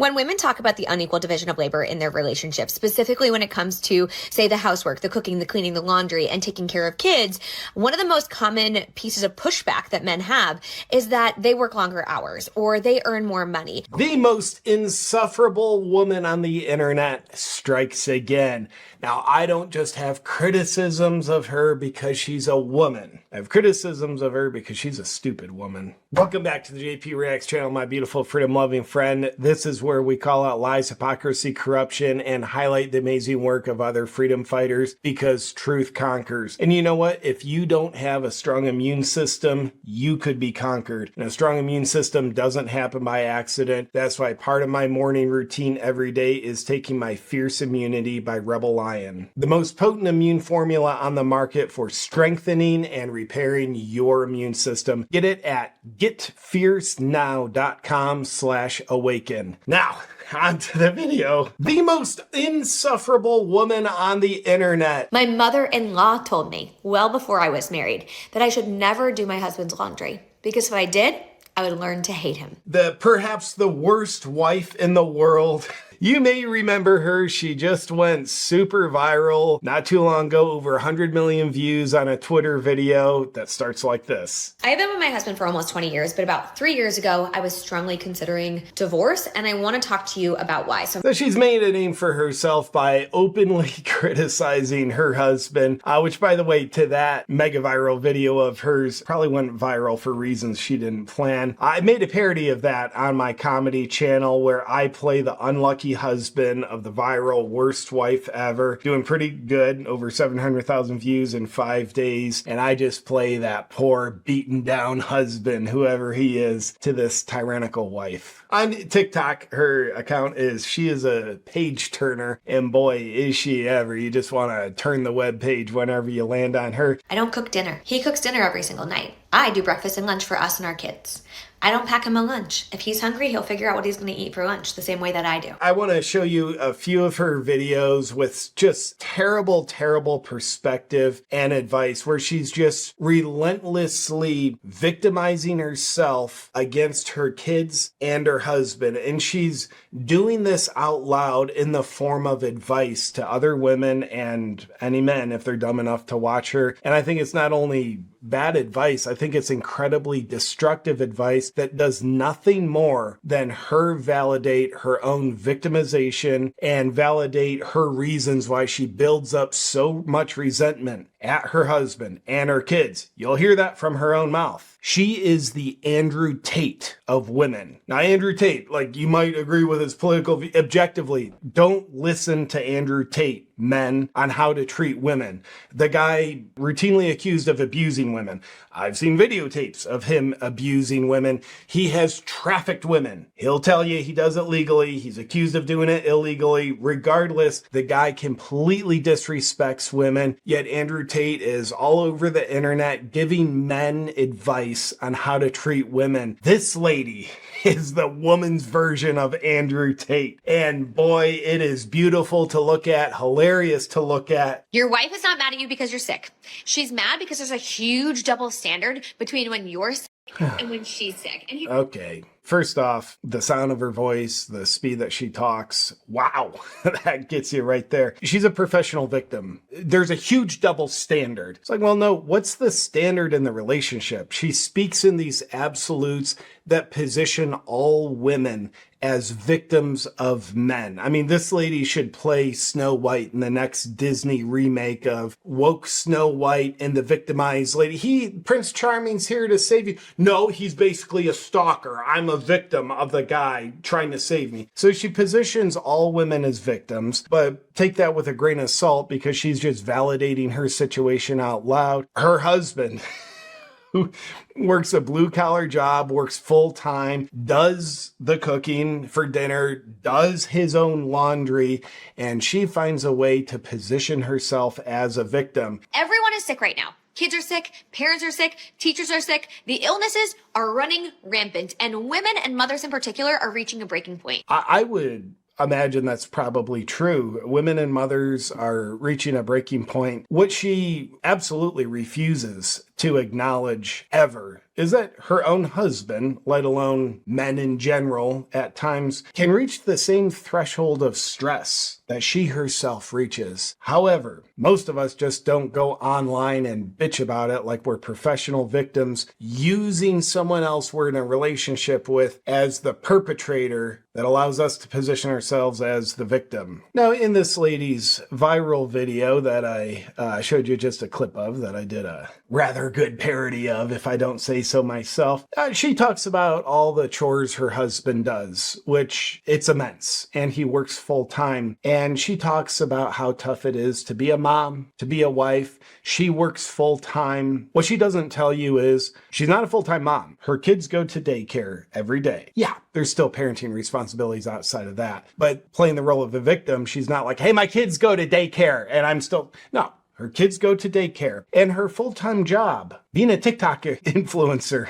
When women talk about the unequal division of labor in their relationships, specifically when it comes to, say, the housework, the cooking, the cleaning, the laundry, and taking care of kids, one of the most common pieces of pushback that men have is that they work longer hours or they earn more money. The most insufferable woman on the internet strikes again. Now, I don't just have criticisms of her because she's a woman. I have criticisms of her because she's a stupid woman. Welcome back to the JP Reacts channel, my beautiful freedom-loving friend. This is where we call out lies, hypocrisy, corruption, and highlight the amazing work of other freedom fighters because truth conquers. And you know what? If you don't have a strong immune system, you could be conquered. And a strong immune system doesn't happen by accident. That's why part of my morning routine every day is taking my Fierce Immunity by Rebel Lion. The most potent immune formula on the market for strengthening and repairing your immune system. Get it at getfiercenow.com/awaken. Now, on to the video. The most insufferable woman on the internet. My mother-in-law told me, well before I was married, that I should never do my husband's laundry because if I did, I would learn to hate him. Perhaps the worst wife in the world. You may remember her. She just went super viral not too long ago, over 100 million views on a Twitter video that starts like this. I have been with my husband for almost 20 years, but about 3 years ago, I was strongly considering divorce, and I want to talk to you about why. So she's made a name for herself by openly criticizing her husband, which, by the way, to that mega viral video of hers, probably went viral for reasons she didn't plan. I made a parody of that on my comedy channel where I play the unlucky husband of the viral worst wife ever, doing pretty good, over 700,000 views in 5 days, and I just play that poor beaten down husband, whoever he is, to this tyrannical wife. On TikTok, her account is Sheisapageturner, and boy, is she ever. You just want to turn the web page whenever you land on her. I don't cook dinner. He cooks dinner every single night. I do breakfast and lunch for us and our kids. I don't pack him a lunch. If he's hungry, he'll figure out what he's going to eat for lunch the same way that I do. I want to show you a few of her videos with just terrible, terrible perspective and advice where she's just relentlessly victimizing herself against her kids and her husband. And she's doing this out loud in the form of advice to other women and any men if they're dumb enough to watch her. And I think it's not only bad advice, I think it's incredibly destructive advice that does nothing more than her validate her own victimization and validate her reasons why she builds up so much resentment at her husband and her kids. You'll hear that from her own mouth. She is the Andrew Tate of women. Now, Andrew Tate, like you might agree with his political view, objectively, don't listen to Andrew Tate, men, on how to treat women. The guy routinely accused of abusing women. I've seen videotapes of him abusing women. He has trafficked women. He'll tell you he does it legally. He's accused of doing it illegally. Regardless, the guy completely disrespects women. Yet Andrew Tate is all over the internet giving men advice on how to treat women. This lady is the woman's version of Andrew Tate. And boy, it is beautiful to look at, hilarious to look at. Your wife is not mad at you because you're sick. She's mad because there's a huge double standard between when you're sick and when she's sick. And Okay. First off, the sound of her voice, the speed that she talks, wow, that gets you right there. She's a professional victim. There's a huge double standard. It's like, well, no, what's the standard in the relationship? She speaks in these absolutes that position all women as victims of men. I mean, this lady should play Snow White in the next Disney remake of woke Snow White and the victimized lady. Prince Charming's here to save you. No, he's basically a stalker. I'm a victim of the guy trying to save me. So she positions all women as victims, but take that with a grain of salt because she's just validating her situation out loud. Her husband who works a blue-collar job, works full-time, does the cooking for dinner, does his own laundry, and she finds a way to position herself as a victim. everyone is sick right now. Kids are sick, parents are sick, teachers are sick. The illnesses are running rampant, and women and mothers in particular are reaching a breaking point. I would imagine that's probably true. Women and mothers are reaching a breaking point. What she absolutely refuses to acknowledge ever is that her own husband, let alone men in general, at times can reach the same threshold of stress that she herself reaches. However, most of us just don't go online and bitch about it like we're professional victims, using someone else we're in a relationship with as the perpetrator that allows us to position ourselves as the victim. Now, in this lady's viral video that I showed you just a clip of, that I did a rather good parody of, if I don't say so myself, she talks about all the chores her husband does, which it's immense, and he works full time. And she talks about how tough it is to be a mom, to be a wife. She works full time. What she doesn't tell you is she's not a full-time mom. Her kids go to daycare every day. Yeah, there's still parenting responsibilities outside of that. But playing the role of a victim, she's not like, hey, my kids go to daycare and I'm still... No, her kids go to daycare. And her full-time job, being a TikTok influencer.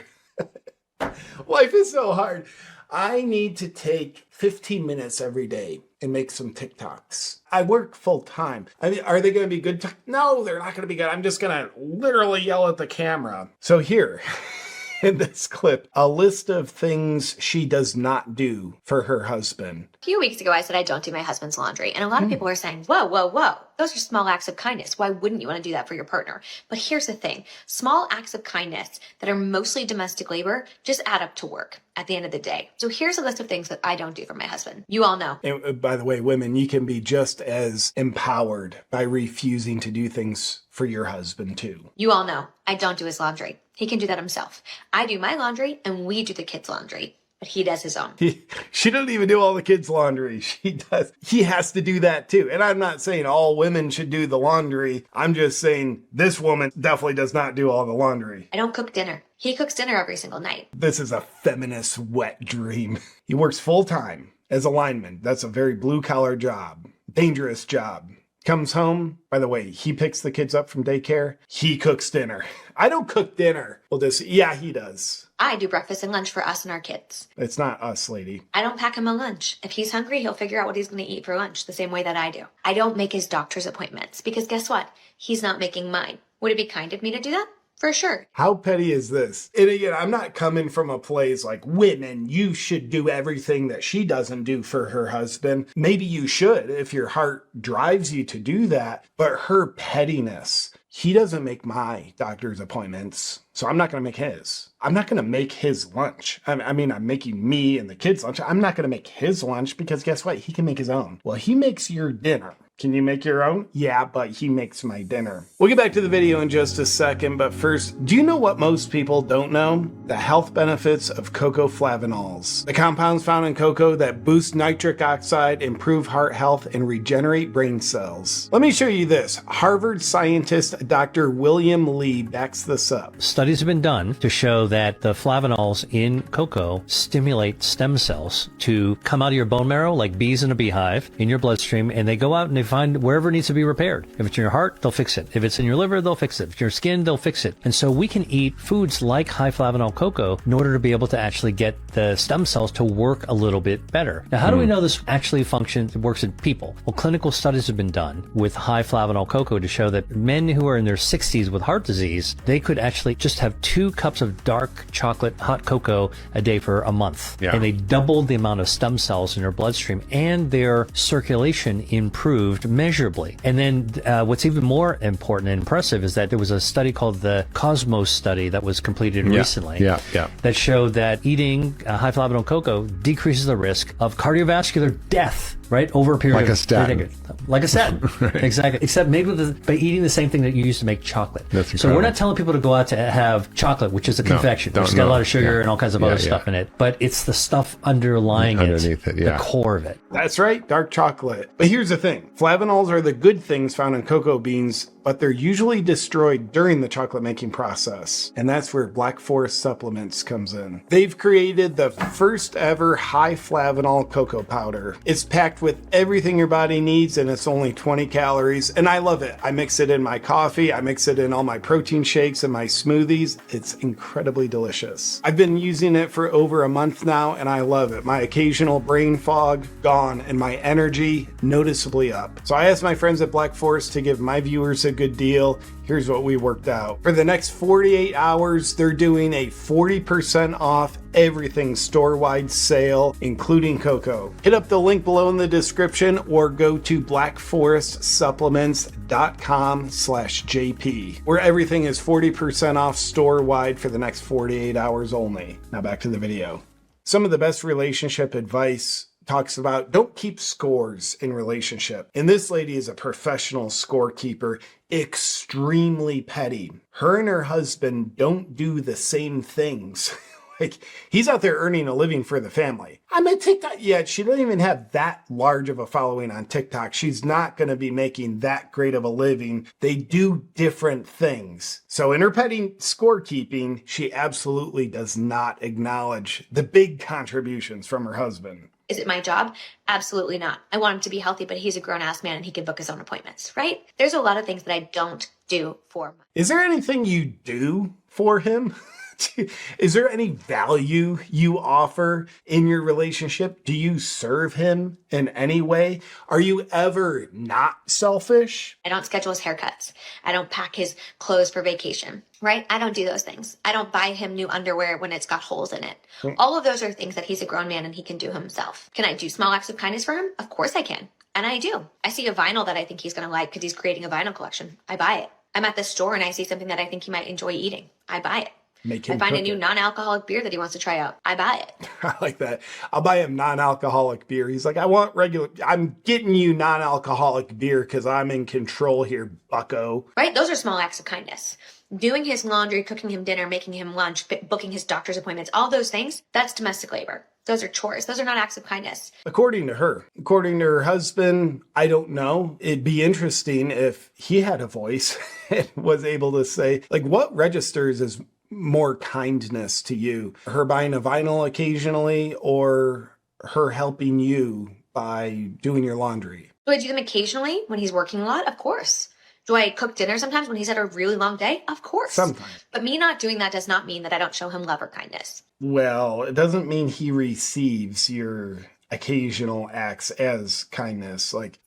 Life is so hard. I need to take 15 minutes every day and make some TikToks. I work full time. I mean, are they going to be good? No, they're not going to be good. I'm just going to literally yell at the camera. So here, in this clip, a list of things she does not do for her husband. A few weeks ago, I said I don't do my husband's laundry. And a lot of people are saying, whoa, whoa, whoa. Those are small acts of kindness. Why wouldn't you want to do that for your partner? But here's the thing. Small acts of kindness that are mostly domestic labor just add up to work at the end of the day. So here's a list of things that I don't do for my husband. You all know. And by the way, women, you can be just as empowered by refusing to do things for your husband too. You all know. I don't do his laundry. He can do that himself. I do my laundry and we do the kids' laundry. But he does his own. She doesn't even do all the kids' laundry. She does. He has to do that too. And I'm not saying all women should do the laundry. I'm just saying this woman definitely does not do all the laundry. I don't cook dinner. He cooks dinner every single night. This is a feminist wet dream. He works full time as a lineman. That's a very blue collar job. Dangerous job. Comes home. By the way, he picks the kids up from daycare. He cooks dinner. I don't cook dinner. Well, yeah, he does. I do breakfast and lunch for us and our kids. It's not us, lady. I don't pack him a lunch. If he's hungry, he'll figure out what he's going to eat for lunch the same way that I do. I don't make his doctor's appointments because guess what? He's not making mine. Would it be kind of me to do that? For sure. How petty is this? And again, I'm not coming from a place like, women, you should do everything that she doesn't do for her husband. Maybe you should if your heart drives you to do that. But her pettiness, he doesn't make my doctor's appointments, so I'm not going to make his. I'm not going to make his lunch. I mean, I'm making me and the kids' lunch. I'm not going to make his lunch because guess what? He can make his own. Well, he makes your dinner. Can you make your own? Yeah, but he makes my dinner. We'll get back to the video in just a second, but first, do you know what most people don't know? The health benefits of cocoa flavanols. The compounds found in cocoa that boost nitric oxide, improve heart health, and regenerate brain cells. Let me show you this. Harvard scientist Dr. William Lee backs this up. Studies have been done to show that the flavonols in cocoa stimulate stem cells to come out of your bone marrow like bees in a beehive in your bloodstream, and they go out and they find wherever it needs to be repaired. If it's in your heart, they'll fix it. If it's in your liver, they'll fix it. If it's in your skin, they'll fix it. And so we can eat foods like high flavanol cocoa in order to be able to actually get the stem cells to work a little bit better. Now, how do we know this actually functions, it works in people? Well, clinical studies have been done with high flavanol cocoa to show that men who are in their 60s with heart disease, they could actually just have 2 cups of dark chocolate hot cocoa a day for a month. Yeah. And they doubled the amount of stem cells in their bloodstream and their circulation improved measurably. And then what's even more important and impressive is that there was a study called the Cosmos study that was completed recently that showed that eating high flavanol cocoa decreases the risk of cardiovascular death, right, over a period like of a statin. Like a statin. Right. Exactly. Except made by eating the same thing that you use to make chocolate. That's incredible. So we're not telling people to go out to have chocolate, which is a confection, which has got a lot of sugar and all kinds of other stuff in it. But it's the stuff underneath it, the core of it. That's right, dark chocolate. But here's the thing. Flavanols are the good things found in cocoa beans, but they're usually destroyed during the chocolate making process. And that's where Black Forest Supplements comes in. They've created the first ever high flavanol cocoa powder. It's packed with everything your body needs and it's only 20 calories. And I love it. I mix it in my coffee. I mix it in all my protein shakes and my smoothies. It's incredibly delicious. I've been using it for over a month now and I love it. My occasional brain fog gone and my energy noticeably up. So I asked my friends at Black Forest to give my viewers a a good deal. Here's what we worked out. For the next 48 hours, they're doing a 40% off everything store-wide sale, including cocoa. Hit up the link below in the description or go to blackforestsupplements.com/JP, where everything is 40% off store-wide for the next 48 hours only. Now back to the video. Some of the best relationship advice talks about don't keep scores in relationship. And this lady is a professional scorekeeper, extremely petty. Her and her husband don't do the same things. Like, he's out there earning a living for the family. I'm at TikTok. Yeah, she doesn't even have that large of a following on TikTok. She's not going to be making that great of a living. They do different things. So in her petty scorekeeping, she absolutely does not acknowledge the big contributions from her husband. Is it my job? Absolutely not. I want him to be healthy, but he's a grown-ass man and he can book his own appointments, right? There's a lot of things that I don't do for him. Is there anything you do for him? Is there any value you offer in your relationship? Do you serve him in any way? Are you ever not selfish? I don't schedule his haircuts. I don't pack his clothes for vacation, right? I don't do those things. I don't buy him new underwear when it's got holes in it. All of those are things that he's a grown man and he can do himself. Can I do small acts of kindness for him? Of course I can. And I do. I see a vinyl that I think he's going to like because he's creating a vinyl collection. I buy it. I'm at the store and I see something that I think he might enjoy eating. I buy it. I find a new non-alcoholic beer that he wants to try out. I buy it. I like that. I'll buy him non-alcoholic beer. He's like, I want regular. I'm getting you non-alcoholic beer because I'm in control here, bucko. Right? Those are small acts of kindness. Doing his laundry, cooking him dinner, making him lunch, booking his doctor's appointments, all those things, that's domestic labor. Those are chores. Those are not acts of kindness. According to her. According to her husband, I don't know. It'd be interesting if he had a voice and was able to say, like, what registers as more kindness to you? Her buying a vinyl occasionally or her helping you by doing your laundry? Do I do them occasionally when he's working a lot? Of course. Do I cook dinner sometimes when he's had a really long day? Of course. Sometimes. But me not doing that does not mean that I don't show him love or kindness. Well, it doesn't mean he receives your occasional acts as kindness. Like,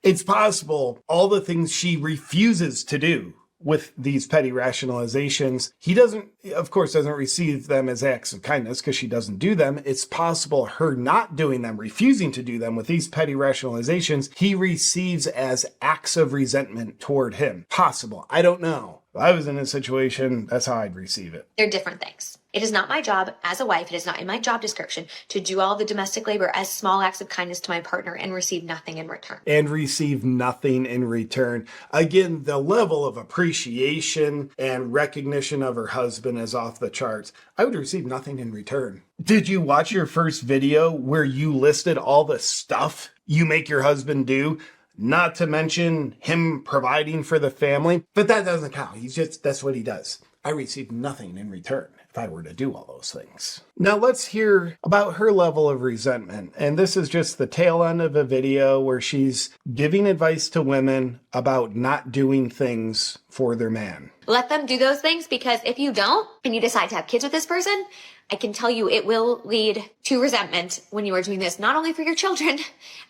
it's possible all the things she refuses to do with these petty rationalizations, he doesn't receive them as acts of kindness because she doesn't do them. It's possible her not doing them, refusing to do them with these petty rationalizations, he receives as acts of resentment toward him. Possible. I don't know. If I was in a situation, that's how I'd receive it. They're different things. It is not my job as a wife, it is not in my job description to do all the domestic labor as small acts of kindness to my partner and receive nothing in return. And receive nothing in return. Again, the level of appreciation and recognition of her husband is off the charts. I would receive nothing in return. Did you watch your first video where you listed all the stuff you make your husband do? Not to mention him providing for the family, but that doesn't count. That's what he does. I receive nothing in return if I were to do all those things. Now let's hear about her level of resentment. And this is just the tail end of a video where she's giving advice to women about not doing things for their man. Let them do those things, because if you don't and you decide to have kids with this person, I can tell you it will lead to resentment when you are doing this, not only for your children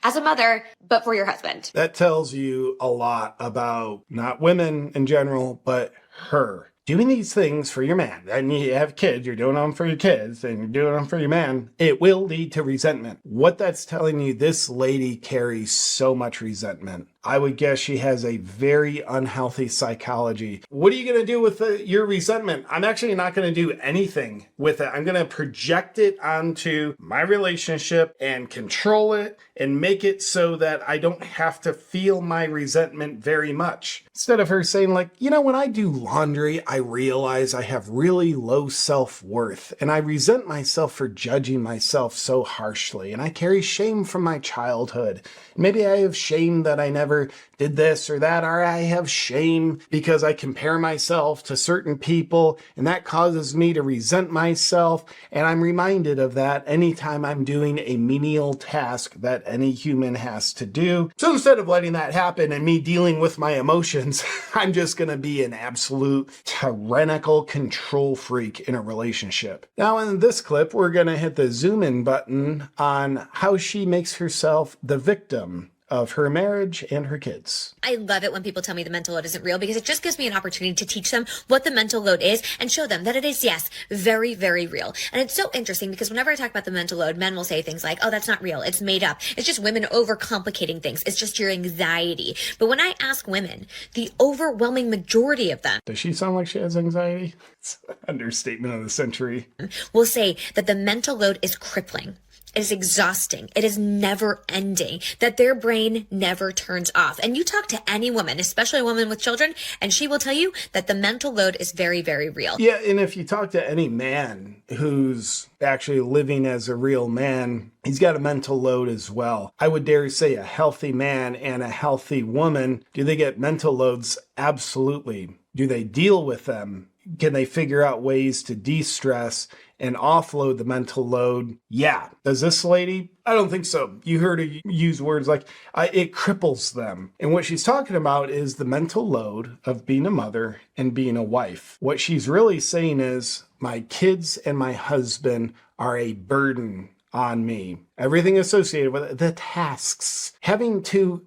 as a mother, but for your husband. That tells you a lot about not women in general, but her. Doing these things for your man, and you have kids, you're doing them for your kids, and you're doing them for your man, it will lead to resentment. What that's telling you, this lady carries so much resentment. I would guess she has a very unhealthy psychology. What are you going to do with your resentment? I'm actually not going to do anything with it. I'm going to project it onto my relationship and control it and make it so that I don't have to feel my resentment very much. Instead of her saying, like, you know, when I do laundry, I realize I have really low self-worth and I resent myself for judging myself so harshly, and I carry shame from my childhood. Maybe I have shame that I never did this or that, or I have shame because I compare myself to certain people and that causes me to resent myself, and I'm reminded of that anytime I'm doing a menial task that any human has to do. So instead of letting that happen and me dealing with my emotions, I'm just going to be an absolute tyrannical control freak in a relationship. Now in this clip, we're going to hit the zoom in button on how she makes herself the victim of her marriage and her kids. I love it when people tell me the mental load isn't real because it just gives me an opportunity to teach them what the mental load is and show them that it is, yes, very, very real. And it's so interesting because whenever I talk about the mental load, men will say things like, oh, that's not real. It's made up. It's just women overcomplicating things. It's just your anxiety. But when I ask women, the overwhelming majority of them, Does she sound like she has anxiety? It's an understatement of the century. will say that the mental load is crippling. It is exhausting. It is never ending, that their brain never turns off. And you talk to any woman, especially a woman with children, and she will tell you that the mental load is very, very real. Yeah, and if you talk to any man who's actually living as a real man, he's got a mental load as well. I would dare say a healthy man and a healthy woman, do they get mental loads? Absolutely. Do they deal with them? Can they figure out ways to de-stress and offload the mental load? Yeah. Does this lady? I don't think so. You heard her use words like, it cripples them. And what she's talking about is the mental load of being a mother and being a wife. What she's really saying is, my kids and my husband are a burden on me. Everything associated with it, the tasks, having to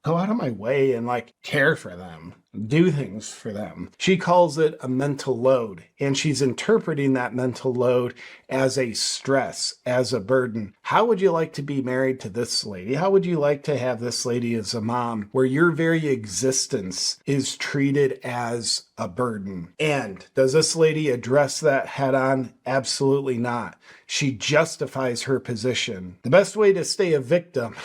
go out of my way and care for them, do things for them. She calls it a mental load, and she's interpreting that mental load as a stress, as a burden. How would you like to be married to this lady? How would you like to have this lady as a mom, where your very existence is treated as a burden? And does this lady address that head on? Absolutely not. She justifies her position. The best way to stay a victim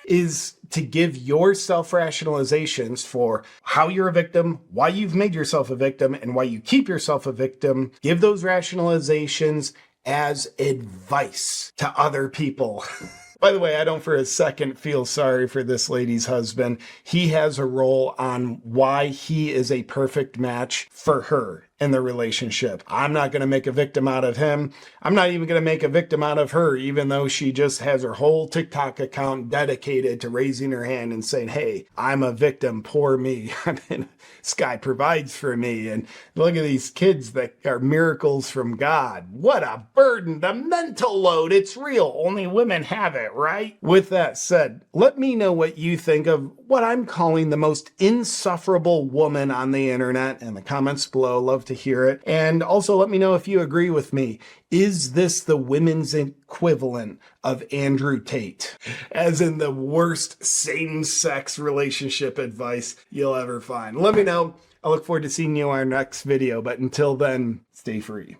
is to give yourself rationalizations for how you're a victim, why you've made yourself a victim, and why you keep yourself a victim. Give those rationalizations as advice to other people. By the way, I don't for a second feel sorry for this lady's husband. He has a role on why he is a perfect match for her in the relationship. I'm not going to make a victim out of him. I'm not even going to make a victim out of her, even though she just has her whole TikTok account dedicated to raising her hand and saying, hey, I'm a victim, poor me. I mean, this guy provides for me. And look at these kids that are miracles from God. What a burden. The mental load, it's real. Only women have it, right? With that said, let me know what you think of what I'm calling the most insufferable woman on the internet in the comments below. Love to hear it. And also let me know if you agree with me. Is this the women's equivalent of Andrew Tate? As in the worst same-sex relationship advice you'll ever find. Let me know. I look forward to seeing you in our next video. But until then, stay free.